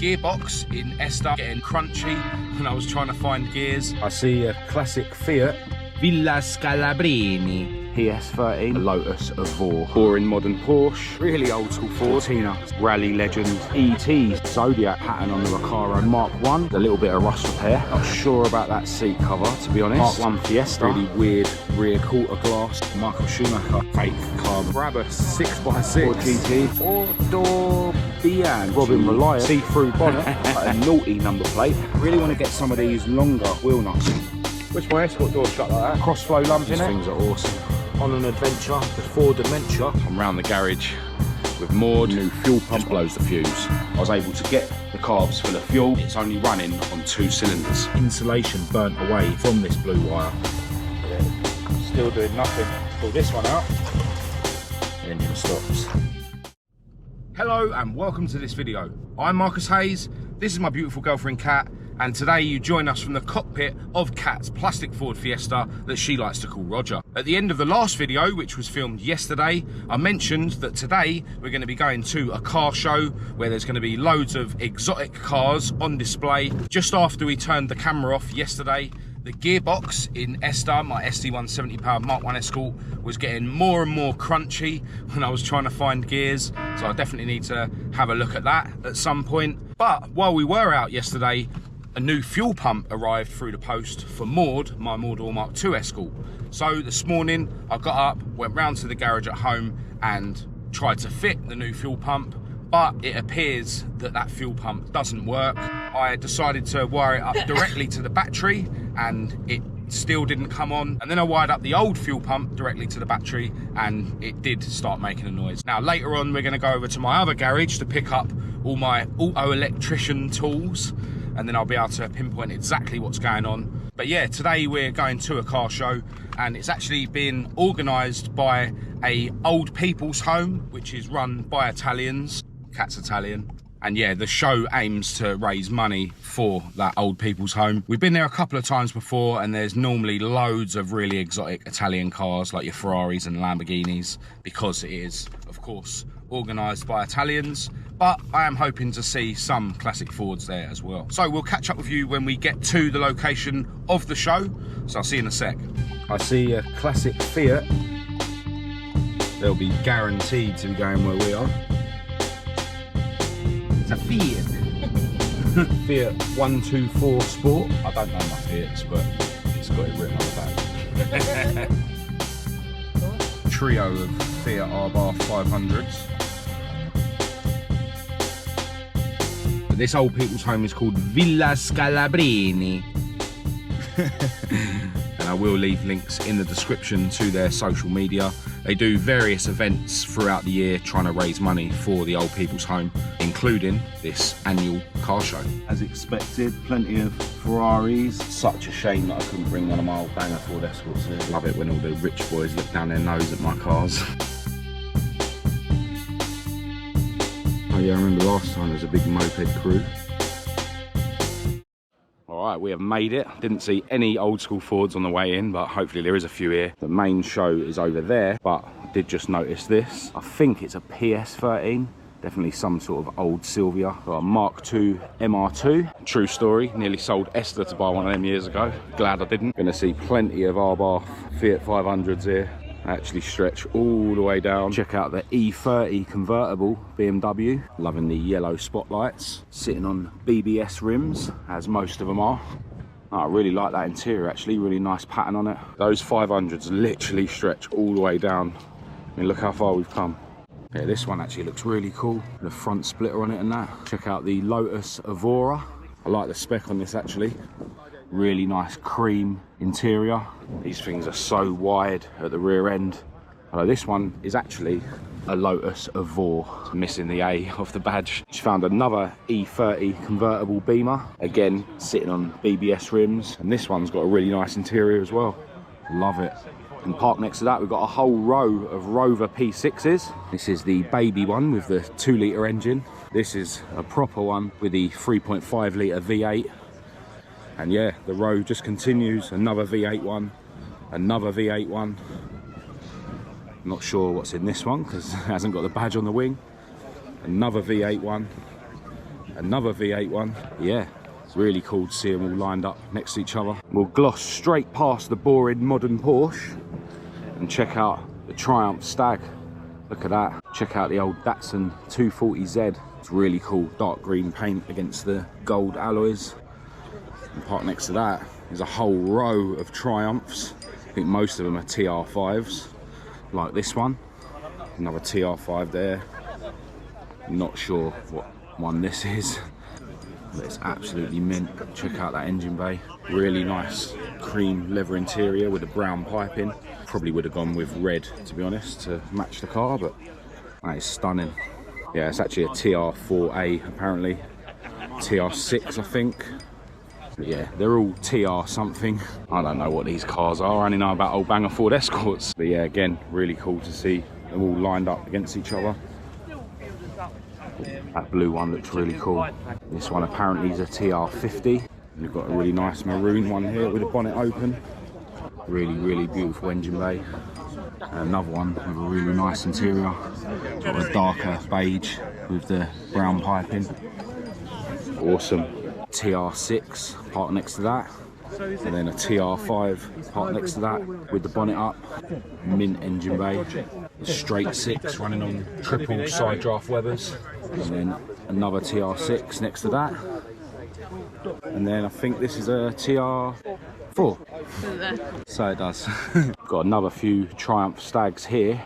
gearbox in Esta getting crunchy when I was trying to find gears. I see a classic Fiat Villa Scalabrini PS13, a Lotus Aaaaaaand, boring modern Porsche, really old school Ford, Tina, rally legend, ET, Zodiac pattern on the Recaro Mark 1, a little bit of rust repair. Not sure about that seat cover, to be honest. Mark 1 Fiesta, really weird rear quarter glass, Michael Schumacher, fake carbon. Grab a 6x6 Ford GT, 4-door Beyond, Robin Reliant, see-through bonnet, a naughty number plate. Really want to get some of these longer wheel nuts. Which my Escort door shut like that? Crossflow lump in it. These things are awesome. On an adventure, the Ford Adventure. I'm round the garage with Maud. New fuel pump blows the fuse. I was able to get the carbs full of fuel. It's only running on 2 cylinders. Insulation burnt away from this blue wire. Yeah. Still doing nothing. Pull this one out. Engine stops. Hello and welcome to this video. I'm Marcus Hayes. This is my beautiful girlfriend Kat. And today you join us from the cockpit of Kat's plastic Ford Fiesta that she likes to call Roger. At the end of the last video, which was filmed yesterday, I mentioned that today we're going to be going to a car show where there's going to be loads of exotic cars on display. Just after we turned the camera off yesterday, the gearbox in Esta, my SD170 powered Mark 1 Escort, was getting more and more crunchy when I was trying to find gears. So I definitely need to have a look at that at some point. But while we were out yesterday, a new fuel pump arrived through the post for Maud, my Maud Mark 2 Escort. So this morning I got up, went round to the garage at home and tried to fit the new fuel pump, but it appears that that fuel pump doesn't work. I decided to wire it up directly to the battery and it still didn't come on. And then I wired up the old fuel pump directly to the battery and it did start making a noise. Now later on we're going to go over to my other garage to pick up all my auto electrician tools, and then I'll be able to pinpoint exactly what's going on. But yeah, today we're going to a car show and it's actually been organised by a old people's home, which is run by Italians. Kat's Italian. And yeah, the show aims to raise money for that old people's home. We've been there a couple of times before and there's normally loads of really exotic Italian cars like your Ferraris and Lamborghinis, because it is, of course, organised by Italians. But I am hoping to see some classic Fords there as well. So we'll catch up with you when we get to the location of the show. So I'll see you in a sec. I see a classic Fiat. They'll be guaranteed to be going where we are. It's a Fiat. Fiat 124 Sport. I don't know my Fiats, but it's got it written on the back. Trio of Fiat Abarth 500s. This old people's home is called Villa Scalabrini. And I will leave links in the description to their social media. They do various events throughout the year trying to raise money for the old people's home, including this annual car show. As expected, plenty of Ferraris. Such a shame that I couldn't bring one of my old banger Ford Escorts here. Love it when all the rich boys look down their nose at my cars. Oh yeah, I remember last time there was a big moped crew. Alright, we have made it. Didn't see any old school Fords on the way in, but hopefully there is a few here. The main show is over there, but I did just notice this. I think it's a PS13. Definitely some sort of old Silvia. Got a Mark II MR2. True story, nearly sold Esther to buy one of them years ago. Glad I didn't. Gonna see plenty of Abarth Fiat 500s here. Actually stretch all the way down. Check out the E30 convertible BMW. Loving the yellow spotlights. Sitting on BBS rims, as most of them are. Oh, I really like that interior actually, really nice pattern on it. Those 500s literally stretch all the way down. I mean, look how far we've come. Yeah, this one actually looks really cool. The front splitter on it and that. Check out the Lotus Aaaaaaand. I like the spec on this actually. Really nice cream interior. These things are so wide at the rear end. Although this one is actually a Lotus Aaaaaaand. Missing the A off the badge. She found another E30 convertible Beamer. Again, sitting on BBS rims. And this one's got a really nice interior as well. Love it. And parked next to that, we've got a whole row of Rover P6s. This is the baby one with the 2-litre engine. This is a proper one with the 3.5-litre V8. And yeah, the row just continues. Another V8 one, another V8 one. Not sure what's in this one because it hasn't got the badge on the wing. Another V8 one, another V8 one. Yeah, it's really cool to see them all lined up next to each other. We'll gloss straight past the boring modern Porsche and check out the Triumph Stag. Look at that. Check out the old Datsun 240Z. It's really cool, dark green paint against the gold alloys. And parked next to that is a whole row of Triumphs. I think most of them are TR5s, like this one. Another TR5 there. Not sure what one this is, but it's absolutely mint. Check out that engine bay. Really nice cream leather interior with a brown piping. Probably would have gone with red, to be honest, to match the car, but that is stunning. Yeah, it's actually a TR4A apparently. TR6, I think. But yeah, they're all TR something. I don't know what these cars are. I only know about old banger Ford Escorts. But yeah, again, really cool to see them all lined up against each other. That blue one looks really cool. This one apparently is a TR50. You've got a really nice maroon one here with the bonnet open. Really, really beautiful engine bay. And another one with a really nice interior. Got a darker beige with the brown piping. Awesome. TR6 parked next to that. And then a TR5 parked next to that with the bonnet up. Mint engine bay. Straight 6 running on triple side draft Webers. And then another TR6 next to that. And then I think this is a TR4. So it does. Got another few Triumph Stags here.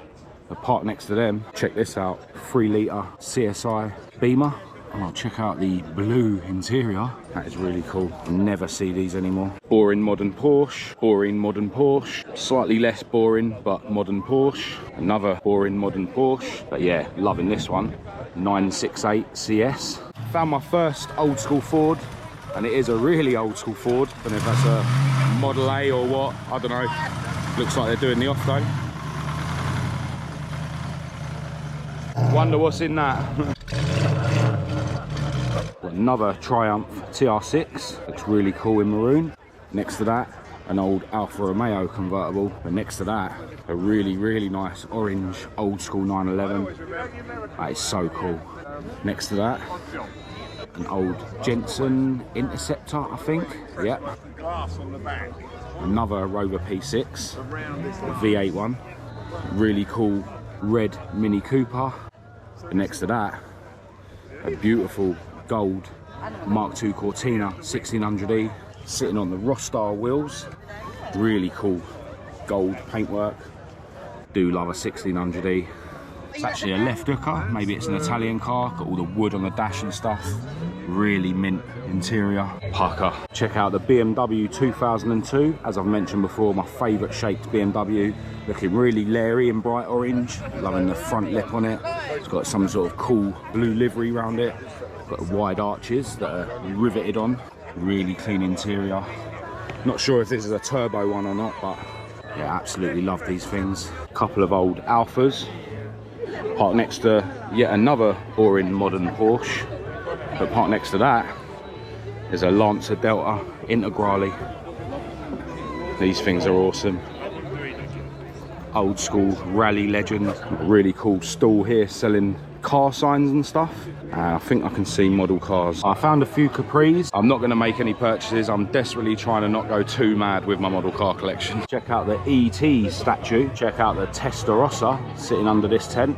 I parked next to them. Check this out. 3 litre CSI Beamer. Oh, check out the blue interior. That is really cool. Never see these anymore. Boring modern Porsche. Boring modern Porsche. Slightly less boring, but modern Porsche. Another boring modern Porsche. But yeah, loving this one. 968 CS. Found my first old school Ford, and it is a really old school Ford. I don't know if that's a Model A or what. I don't know. Looks like they're doing the off-though. Wonder what's in that. Another Triumph TR6, looks really cool in maroon. Next to that, an old Alfa Romeo convertible. But next to that, a really, really nice orange old school 911. That is so cool. Next to that, an old Jensen Interceptor, I think. Yep. Another Rover P6, a V8 one. Really cool red Mini Cooper. And next to that, a beautiful gold Mark II Cortina 1600E sitting on the Rostar wheels. Really cool gold paintwork. Do love a 1600E. It's actually a left hooker, maybe it's an Italian car. Got all the wood on the dash and stuff. Really mint interior. Pucker. Check out the BMW 2002. As I've mentioned before, my favourite shaped BMW. Looking really leery and bright orange. Loving the front lip on it. It's got some sort of cool blue livery around it. Got wide arches that are riveted on. Really clean interior. Not sure if this is a turbo one or not, but yeah, absolutely love these things. Couple of old Alphas. Parked next to yet another boring modern Porsche. But parked next to that is a Lancer Delta Integrale. These things are awesome. Old school rally legend. Really cool stall here selling car signs and stuff. I think I can see model cars. I found a few Capris. I'm not going to make any purchases. I'm desperately trying to not go too mad with my model car collection. Check out the ET statue. Check out the Testarossa sitting under this tent.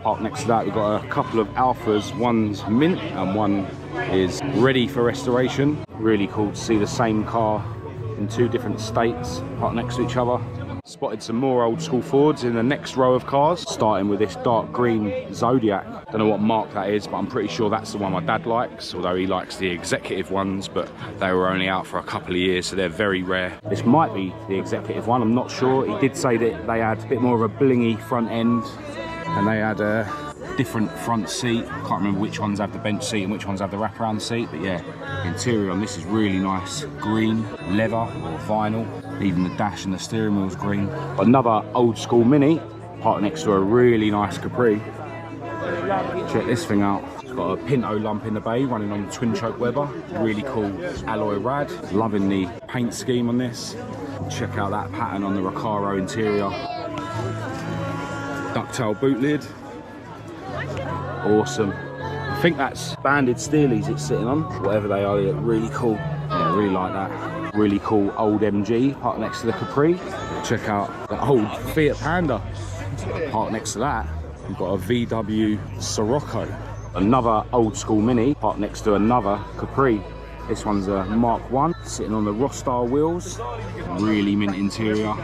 Parked next to that, we've got a couple of Alphas. One's mint and one is ready for restoration. Really cool to see the same car in 2 different states parked next to each other. Spotted some more old school Fords in the next row of cars, starting with this dark green Zodiac. Don't know what mark that is, but I'm pretty sure that's the one my dad likes, although he likes the executive ones, but they were only out for a couple of years, so they're very rare. This might be the executive one, I'm not sure. He did say that they had a bit more of a blingy front end, and they had a different front seat. I can't remember which ones have the bench seat and which ones have the wraparound seat, but yeah, the interior on this is really nice. Green leather or vinyl. Even the dash and the steering wheel's green. Another old school Mini parked next to a really nice Capri. Check this thing out. It's got a Pinto lump in the bay running on twin choke Weber. Really cool alloy rad. Loving the paint scheme on this. Check out that pattern on the Recaro interior. Ducktail boot lid. Awesome. I think that's banded steelies it's sitting on. Whatever they are, they look really cool. Yeah, I really like that. Really cool old MG parked next to the Capri. Check out the old Fiat Panda parked next to that. We've got a VW Sirocco. Another old school Mini parked next to another Capri. This one's a Mark 1 sitting on the Rostar wheels. Really mint interior.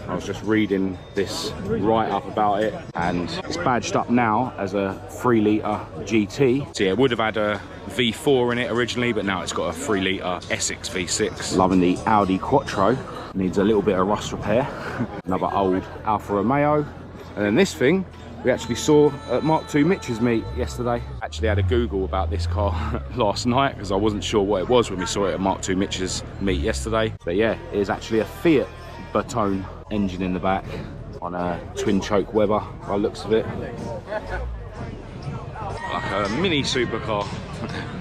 I was just reading this write-up about it, and it's badged up now as a 3-litre GT. So yeah, it would have had a V4 in it originally, but now it's got a 3-litre Essex V6. Loving the Audi Quattro. Needs a little bit of rust repair. Another old Alfa Romeo. And then this thing, we actually saw at Mark II Mitch's meet yesterday. Actually had a Google about this car last night because I wasn't sure what it was when we saw it at Mark II Mitch's meet yesterday. But yeah, it is actually a Fiat Bertone engine in the back on a twin choke Weber by the looks of it. Like a mini supercar,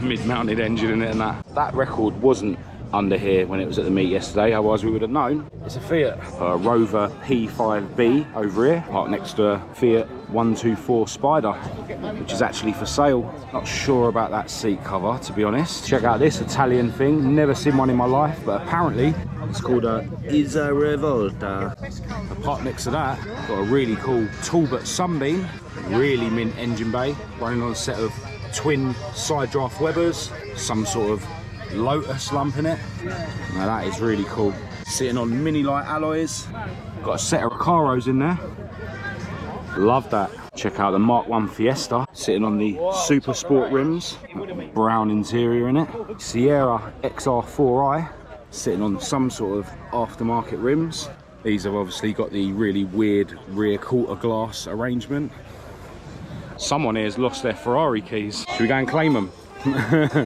mid-mounted engine in it and that. That record wasn't under here when it was at the meet yesterday, otherwise we would have known. It's a Fiat Rover P5B over here, parked next to a Fiat 124 Spider, which is actually for sale. Not sure about that seat cover, to be honest. Check out this Italian thing, never seen one in my life, but apparently it's called a Isa Revolta. Parked next to that, got a really cool Talbot Sunbeam, really mint engine bay, running on a set of twin side draft Webers, some sort of Lotus lump in it. Now that is really cool. Sitting on mini light alloys. Got a set of Recaros in there. Love that. Check out the Mark 1 Fiesta. Sitting on the Super Sport rims. Brown interior in it. Sierra XR4i. Sitting on some sort of aftermarket rims. These have obviously got the really weird rear quarter glass arrangement. Someone here has lost their Ferrari keys. Should we go and claim them?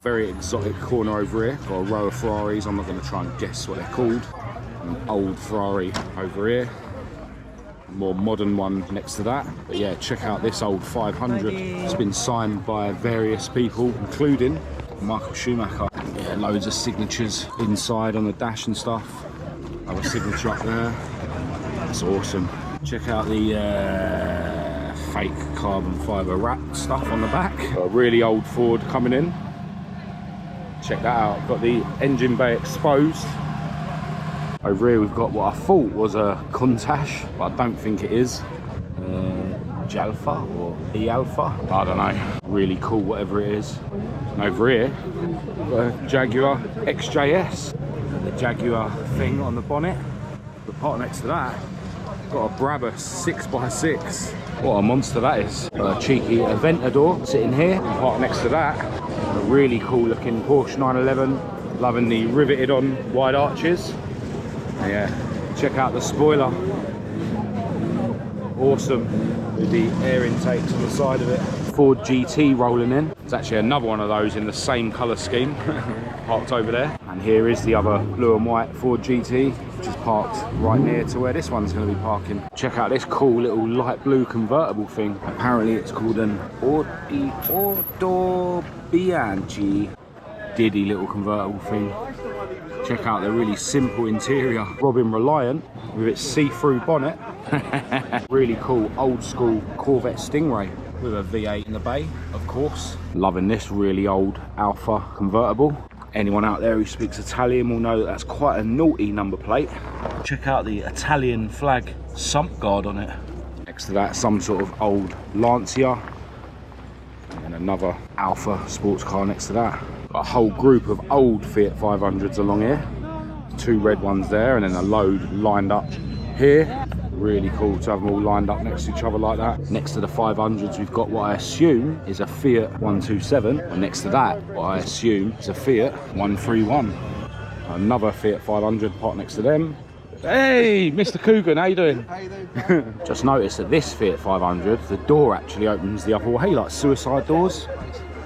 Very exotic corner over here. Got a row of Ferraris. I'm not going to try and guess what they're called. An old Ferrari over here. A more modern one next to that. But yeah, check out this old 500. It's been signed by various people, including Michael Schumacher. Yeah, loads of signatures inside on the dash and stuff. Have a signature up there. That's awesome. Check out the fake carbon fibre wrap stuff on the back. Got a really old Ford coming in. Check that out. Got the engine bay exposed. Over here we've got what I thought was a Countach, but I don't think it is. Jalfa or E-Alpha, I don't know. Really cool, whatever it is. And over here, we've got a Jaguar XJS. The Jaguar thing on the bonnet. The part next to that, got a Brabus 6x6. What a monster that is. A cheeky Aventador sitting here. And parked next to that, a really cool looking Porsche 911. Loving the riveted on wide arches. And yeah, check out the spoiler. Awesome. With the air intakes on the side of it. Ford GT rolling in. There's actually another one of those in the same colour scheme. Parked over there. And here is the other blue and white Ford GT, which is parked right near to where this one's going to be parking. Check out this cool little light blue convertible thing. Apparently it's called an Auto Bianchi. Diddy little convertible thing. Check out the really simple interior. Robin Reliant with its see-through bonnet. Really cool old school Corvette Stingray with a V8 in the bay, of course. Loving this really old Alfa convertible. Anyone out there who speaks Italian will know that that's quite a naughty number plate. Check out the Italian flag sump guard on it. Next to that, some sort of old Lancia. And another Alfa sports car next to that. Got a whole group of old Fiat 500s along here. 2 red ones there, and then a load lined up here. Really cool to have them all lined up next to each other like that. Next to the 500s, we've got what I assume is a Fiat 127. And next to that, what I assume is a Fiat 131. Another Fiat 500 parked next to them. Hey, Mr. Coogan, how you doing? How you doing? Just noticed that this Fiat 500, the door actually opens the other way, like suicide doors.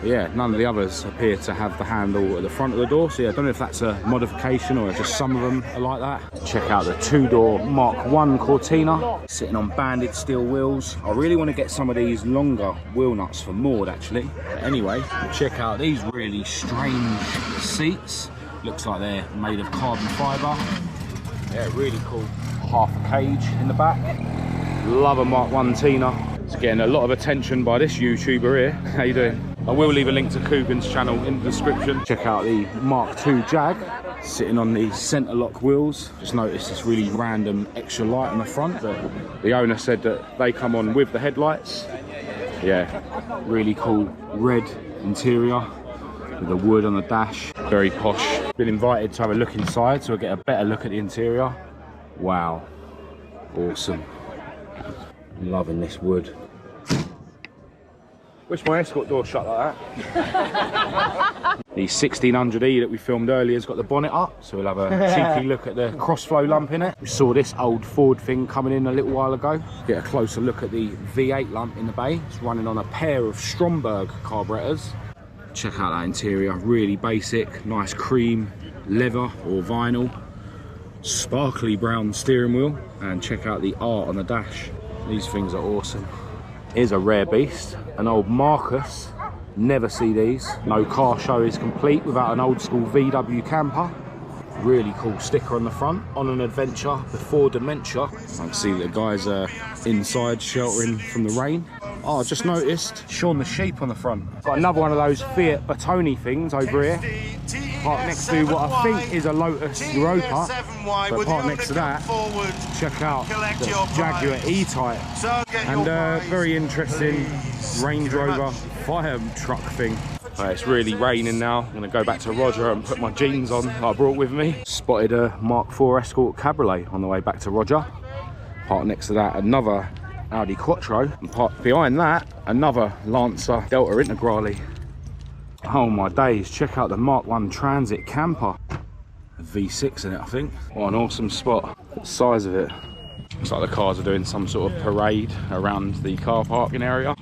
Yeah, none of the others appear to have the handle at the front of the door, so yeah, I don't know if that's a modification or just some of them are like that. Check out the 2-door Mark 1 Cortina, sitting on banded steel wheels. I really want to get some of these longer wheel nuts for Maud, actually. But anyway, check out these really strange seats. Looks like they're made of carbon fibre. Yeah, really cool. Half a cage in the back. Love a Mark 1 Tina. It's getting a lot of attention by this YouTuber here. How you doing? I will leave a link to Coogan's channel in the description. Check out the Mark II Jag, sitting on the centre lock wheels. Just noticed this really random extra light on the front, but the owner said that they come on with the headlights. Yeah, really cool red interior with the wood on the dash. Very posh. Been invited to have a look inside so we'll get a better look at the interior. Wow, awesome. Loving this wood. Wish my Escort door shut like that. The 1600E that we filmed earlier has got the bonnet up, so we'll have a cheeky look at the crossflow lump in it. We saw this old Ford thing coming in a little while ago. Get a closer look at the V8 lump in the bay. It's running on a pair of Stromberg carburetors. Check out that interior, really basic, nice cream leather or vinyl. Sparkly brown steering wheel, and check out the art on the dash. These things are awesome. Here's a rare beast, an old Marcus. Never see these. No car show is complete without an old school VW camper. Really cool sticker on the front. On an adventure before dementia. I can see the guys are inside sheltering from the rain. Oh, I just noticed Shaun the Sheep on the front. Got another one of those Fiat Bertoni things over here. Parked next to what I think is a Lotus Europa. But parked next to that, check out the Jaguar E-Type. And very interesting Range Rover fire truck thing. It's really raining now. I'm going to go back to Roger and put my jeans on that I brought with me. Spotted a Mark IV Escort Cabriolet on the way back to Roger. Parked next to that, another Audi Quattro. And parked behind that, another Lancer Delta Integrale. Oh my days, check out the Mark I Transit camper. A V6 in it, I think. What an awesome spot. The size of it. Looks like the cars are doing some sort of parade around the car parking area.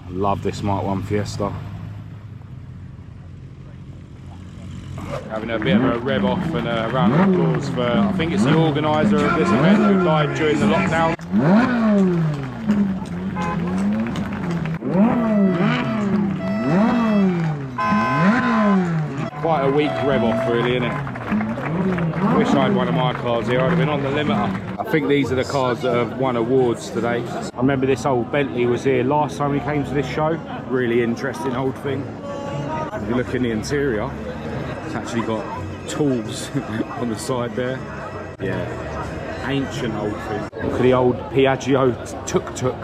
Love this Mark I Fiesta. Having a bit of a rev off and a round of applause for, I think it's the organiser of this event who died during the lockdown. Quite a weak rev off really, isn't it? Wish I had one of my cars here, I'd have been on the limiter. I think these are the cars that have won awards today. I remember this old Bentley was here last time we came to this show. Really interesting old thing. If you look in the interior, it's actually got tools on the side there. Yeah, ancient old thing. Look at the old Piaggio tuk-tuk.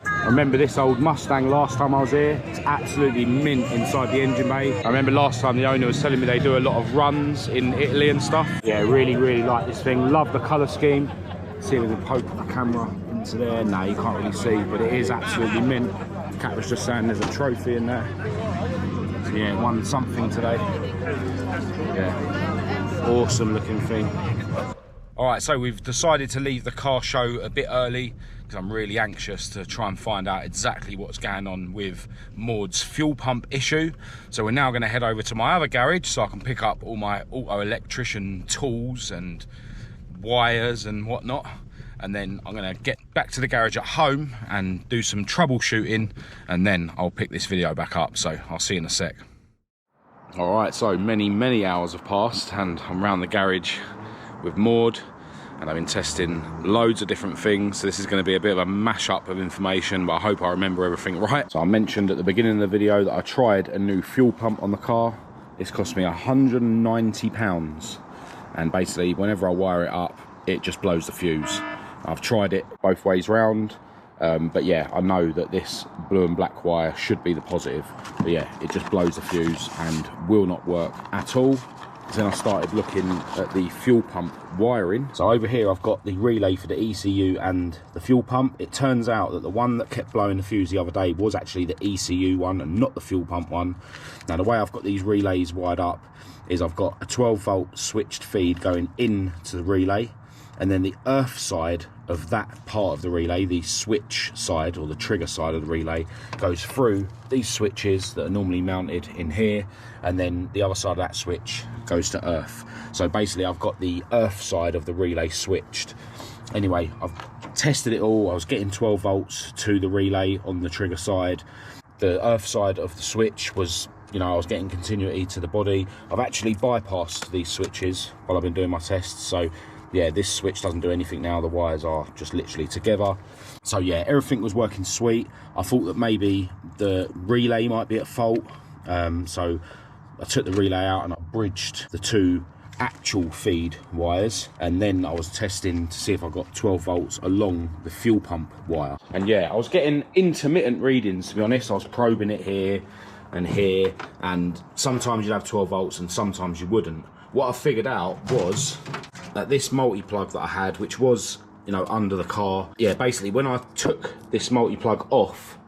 I remember this old Mustang last time I was here. It's absolutely mint inside the engine bay. I remember last time the owner was telling me they do a lot of runs in Italy and stuff. Yeah, really like this thing. Love the colour scheme. See if we can poke the camera into there. No, you can't really see, but it is absolutely mint. Cat was just saying there's a trophy in there. So yeah, it won something today. Yeah, awesome looking thing. All right, so we've decided to leave the car show a bit early because I'm really anxious to try and find out exactly what's going on with Maud's fuel pump issue. So we're now going to head over to my other garage so I can pick up all my auto electrician tools and wires and whatnot. And then I'm going to get back to the garage at home and do some troubleshooting, and then I'll pick this video back up. So I'll see you in a sec. All right, so many hours have passed and I'm around the garage with Maud. And I've been testing loads of different things. So this is going to be a bit of a mashup of information, but I hope I remember everything right. So I mentioned at the beginning of the video that I tried a new fuel pump on the car. This cost me £190. And basically, whenever I wire it up, it just blows the fuse. I've tried it both ways round. But yeah, I know that this blue and black wire should be the positive. But yeah, it just blows the fuse and will not work at all. Then I started looking at the fuel pump wiring. So over here I've got the relay for the ECU and the fuel pump. It turns out that the one that kept blowing the fuse the other day was actually the ECU one and not the fuel pump one. Now the way I've got these relays wired up is I've got a 12-volt switched feed going into the relay, and then the earth side of that part of the relay, the switch side or the trigger side of the relay, goes through these switches that are normally mounted in here, and then the other side of that switch goes to earth. So basically I've got the earth side of the relay switched. Anyway, I've tested it all. I was getting 12 volts to the relay on the trigger side. The earth side of the switch was, you know, I was getting continuity to the body. I've actually bypassed these switches while I've been doing my tests. So yeah, this switch doesn't do anything now. The wires are just literally together. So yeah, everything was working sweet. I thought that maybe the relay might be at fault. So I took the relay out and I bridged the two actual feed wires, and then I was testing to see if I got 12 volts along the fuel pump wire. And yeah, I was getting intermittent readings, to be honest. I was probing it here and here, and sometimes you'd have 12 volts and sometimes you wouldn't. What I figured out was that this multi-plug that I had, which was, you know, under the car, yeah, basically when I took this multi-plug off,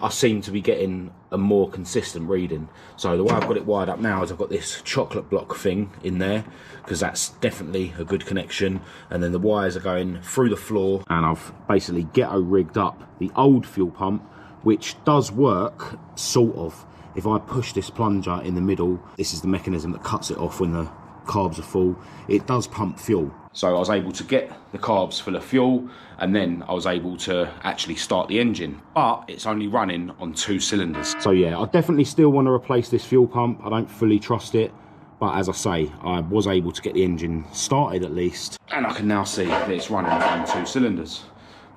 I seem to be getting a more consistent reading. So the way I've got it wired up now is I've got this chocolate block thing in there, because that's definitely a good connection, and then the wires are going through the floor, and I've basically ghetto rigged up the old fuel pump, which does work, sort of. If I push this plunger in the middle, this is the mechanism that cuts it off when the carbs are full, it does pump fuel. So I was able to get the carbs full of fuel, and then I was able to actually start the engine, but it's only running on 2 cylinders. So yeah, I definitely still want to replace this fuel pump. I don't fully trust it, but as I say, I was able to get the engine started at least, and I can now see that it's running on 2 cylinders.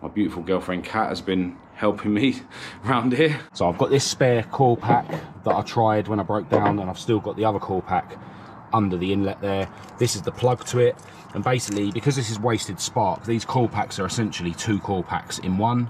My beautiful girlfriend Kat has been helping me around here. So I've got this spare coil pack that I tried when I broke down, and I've still got the other coil pack under the inlet there. This is the plug to it, and basically because this is wasted spark, these coil packs are essentially 2 coil packs in one.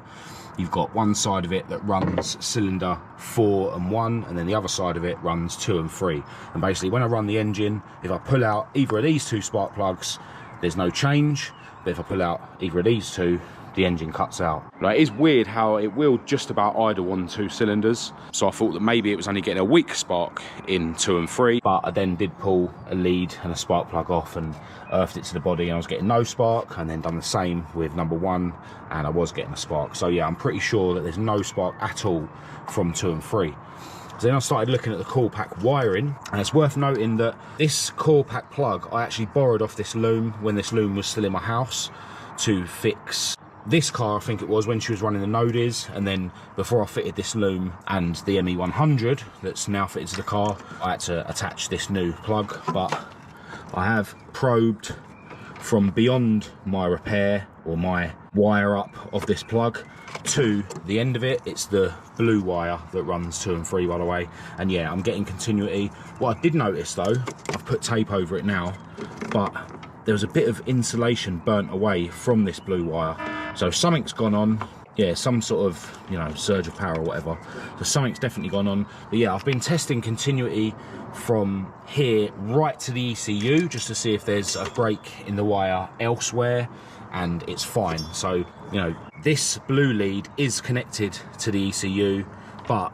You've got one side of it that runs cylinder 4 and 1, and then the other side of it runs 2 and 3. And basically when I run the engine, if I pull out either of these 2 spark plugs, there's no change, but if I pull out either of these 2, the engine cuts out. Like, it is weird how it will just about idle on 2 cylinders. So I thought that maybe it was only getting a weak spark in 2 and 3, but I then did pull a lead and a spark plug off and earthed it to the body, and I was getting no spark, and then done the same with number 1, and I was getting a spark. So yeah, I'm pretty sure that there's no spark at all from 2 and 3. So then I started looking at the coil pack wiring, and it's worth noting that this coil pack plug I actually borrowed off this loom when this loom was still in my house to fix this car, I think it was, when she was running the Nodis, and then before I fitted this loom and the ME100 that's now fitted to the car, I had to attach this new plug. But I have probed from beyond my repair, or my wire up of this plug, to the end of it. It's the blue wire that runs 2 and 3, by the way, and yeah, I'm getting continuity. What I did notice though, I've put tape over it now, but there was a bit of insulation burnt away from this blue wire. So something's gone on, yeah, some sort of, you know, surge of power or whatever. So something's definitely gone on. But yeah, I've been testing continuity from here right to the ECU, just to see if there's a break in the wire elsewhere, and it's fine. So, you know, this blue lead is connected to the ECU, but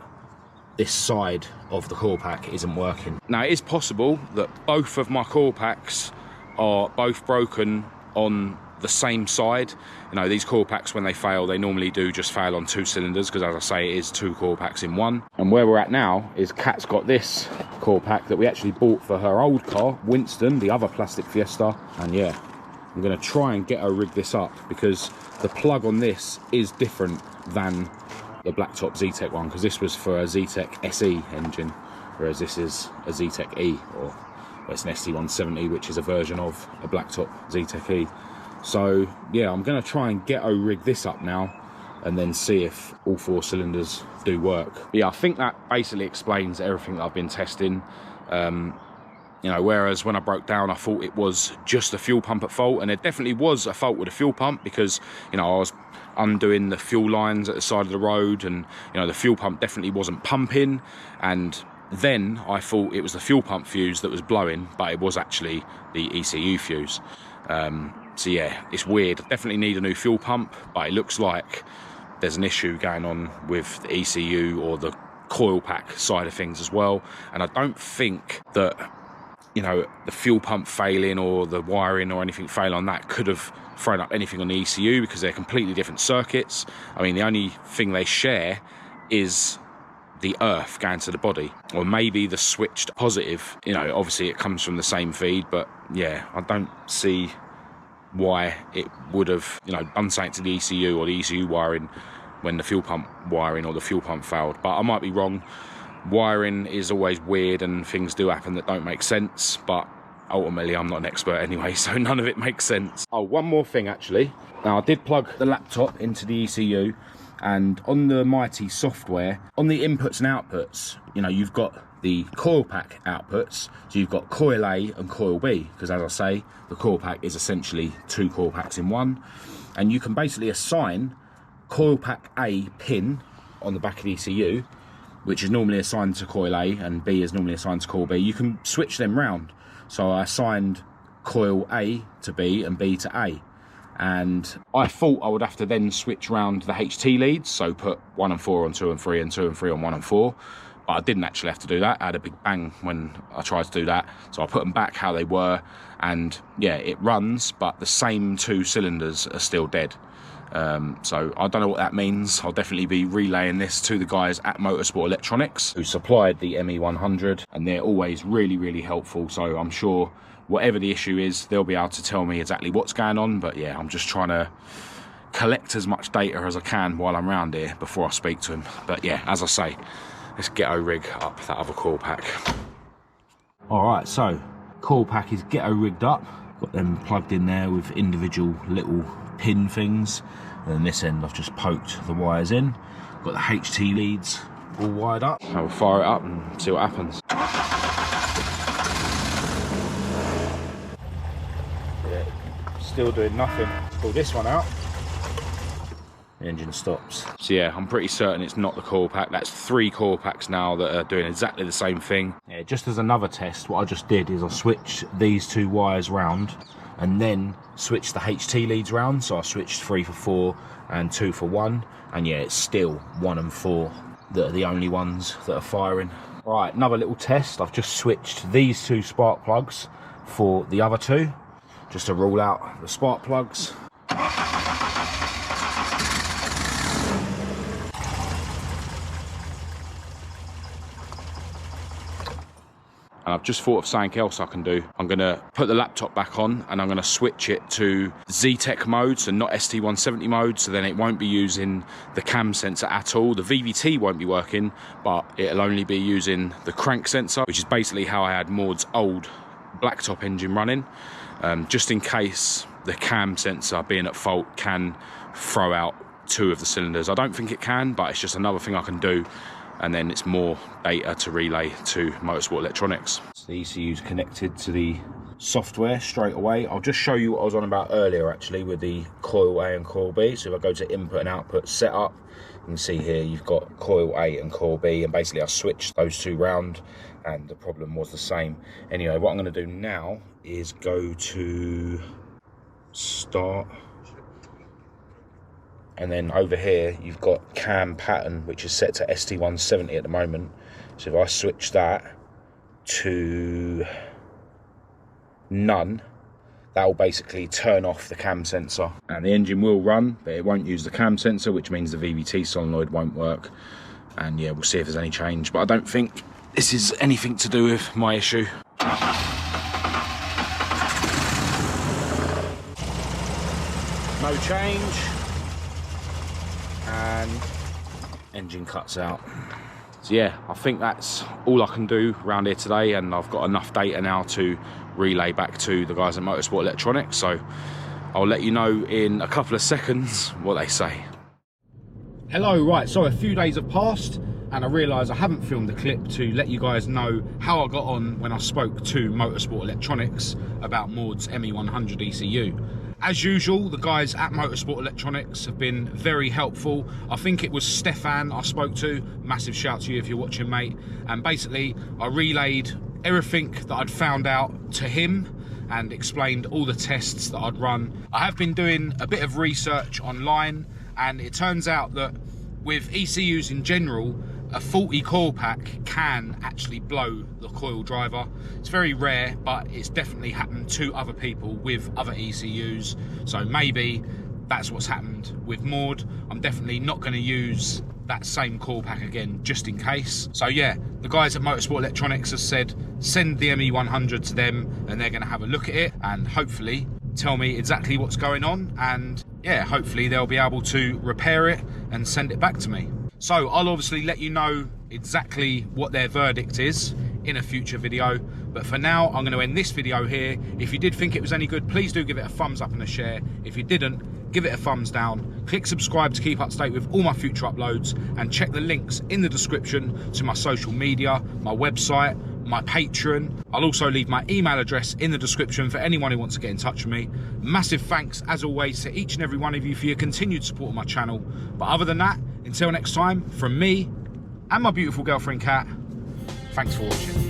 this side of the coil pack isn't working. Now, it is possible that both of my coil packs are both broken on the same side. You know, these coil packs, when they fail, they normally do just fail on 2 cylinders, because as I say, it is 2 coil packs in one. And where we're at now is Kat's got this coil pack that we actually bought for her old car, Winston, the other plastic Fiesta. And yeah, I'm going to try and get her rig this up, because the plug on this is different than the blacktop Zetec one, because this was for a Zetec SE engine, whereas this is a Zetec E, or it's an ST170, which is a version of a blacktop Zetec E. So yeah, I'm going to try and ghetto rig this up now, and then see if all 4 cylinders do work. But yeah, I think that basically explains everything that I've been testing. You know, whereas when I broke down, I thought it was just the fuel pump at fault, and it definitely was a fault with the fuel pump, because, you know, I was undoing the fuel lines at the side of the road, and, you know, the fuel pump definitely wasn't pumping. And then I thought it was the fuel pump fuse that was blowing, but it was actually the ECU fuse. So yeah, it's weird. I definitely need a new fuel pump, but it looks like there's an issue going on with the ECU or the coil pack side of things as well. And I don't think that, you know, the fuel pump failing or the wiring or anything failing on that could have thrown up anything on the ECU, because they're completely different circuits. I mean, the only thing they share is the earth going to the body, or maybe the switched positive. You know, obviously it comes from the same feed, but yeah, I don't see why it would have, you know, done something to the ECU or the ECU wiring when the fuel pump wiring or the fuel pump failed. But I might be wrong. Wiring is always weird, and things do happen that don't make sense, but ultimately I'm not an expert anyway, so none of it makes sense. Oh, one more thing actually. Now I did plug the laptop into the ECU, and on the Mighty software, on the inputs and outputs, you know, you've got the coil pack outputs, so you've got coil A and coil B, because as I say, the coil pack is essentially 2 coil packs in one, and you can basically assign coil pack A pin on the back of the ECU, which is normally assigned to coil A, and B is normally assigned to coil B. You can switch them round. So I assigned coil A to B and B to A. And I thought I would have to then switch round the HT leads, so put 1 and 4 on 2 and 3 and 2 and 3 on 1 and 4. But I didn't actually have to do that. I had a big bang when I tried to do that. So I put them back how they were, and yeah, it runs, but the same 2 cylinders are still dead. So I don't know what that means. I'll definitely be relaying this to the guys at Motorsport Electronics who supplied the ME100, and they're always really, really helpful. So I'm sure whatever the issue is, they'll be able to tell me exactly what's going on. But yeah, I'm just trying to collect as much data as I can while I'm around here before I speak to him. But yeah, as I say, let's ghetto rig up that other coil pack. All right, so coil pack is ghetto rigged up. Got them plugged in there with individual little pin things, and then this end I've just poked the wires in. Got the HT leads all wired up. I'll fire it up and see what happens. Yeah, still doing nothing. Pull this one out, the engine stops. So yeah, I'm pretty certain it's not the coil pack. That's 3 coil packs now that are doing exactly the same thing. Yeah, just as another test, what I just did is I switched these 2 wires round and then switched the HT leads round. So I switched 3 for 4 and 2 for 1, and yeah, it's still 1 and 4 that are the only ones that are firing. Right, another little test. I've just switched these 2 spark plugs for the other 2, just to rule out the spark plugs. And I've just thought of something else I can do. I'm going to put the laptop back on, and I'm going to switch it to Z-Tech mode, so not ST170 mode, so then it won't be using the cam sensor at all. The VVT won't be working, but it'll only be using the crank sensor, which is basically how I had Maud's old blacktop engine running, just in case the cam sensor being at fault can throw out 2 of the cylinders. I don't think it can, but it's just another thing I can do, and then it's more data to relay to Motorsport Electronics. So the ECU's connected to the software straight away. I'll just show you what I was on about earlier actually with the coil A and coil B. So if I go to input and output setup, you can see here you've got coil A and coil B, and basically I switched those 2 round and the problem was the same. Anyway, what I'm going to do now is go to start. And then over here, you've got cam pattern, which is set to ST170 at the moment. So if I switch that to none, that will basically turn off the cam sensor. And the engine will run, but it won't use the cam sensor, which means the VVT solenoid won't work. And yeah, we'll see if there's any change. But I don't think this is anything to do with my issue. No change. And engine cuts out. So yeah, I think that's all I can do around here today, and I've got enough data now to relay back to the guys at Motorsport Electronics, so I'll let you know in a couple of seconds what they say. Hello, right, so a few days have passed and I realised I haven't filmed a clip to let you guys know how I got on when I spoke to Motorsport Electronics about Maud's ME100 ECU. As usual, the guys at Motorsport Electronics have been very helpful. I think it was Stefan I spoke to. Massive shout to you if you're watching, mate. And basically, I relayed everything that I'd found out to him and explained all the tests that I'd run. I have been doing a bit of research online, and it turns out that with ECUs in general, a faulty coil pack can actually blow the coil driver. It's very rare, but it's definitely happened to other people with other ECUs. So maybe that's what's happened with Maud. I'm definitely not going to use that same coil pack again, just in case. So yeah, the guys at Motorsport Electronics have said send the ME100 to them, and they're going to have a look at it and hopefully tell me exactly what's going on. And yeah, hopefully they'll be able to repair it and send it back to me. So I'll obviously let you know exactly what their verdict is in a future video. But for now, I'm going to end this video here. If you did think it was any good, please do give it a thumbs up and a share. If you didn't, give it a thumbs down. Click subscribe to keep up to date with all my future uploads, and check the links in the description to my social media, my website, my Patreon. I'll also leave my email address in the description for anyone who wants to get in touch with me. Massive thanks, as always, to each and every one of you for your continued support of my channel. But other than that, until next time, from me and my beautiful girlfriend Kat, thanks for watching.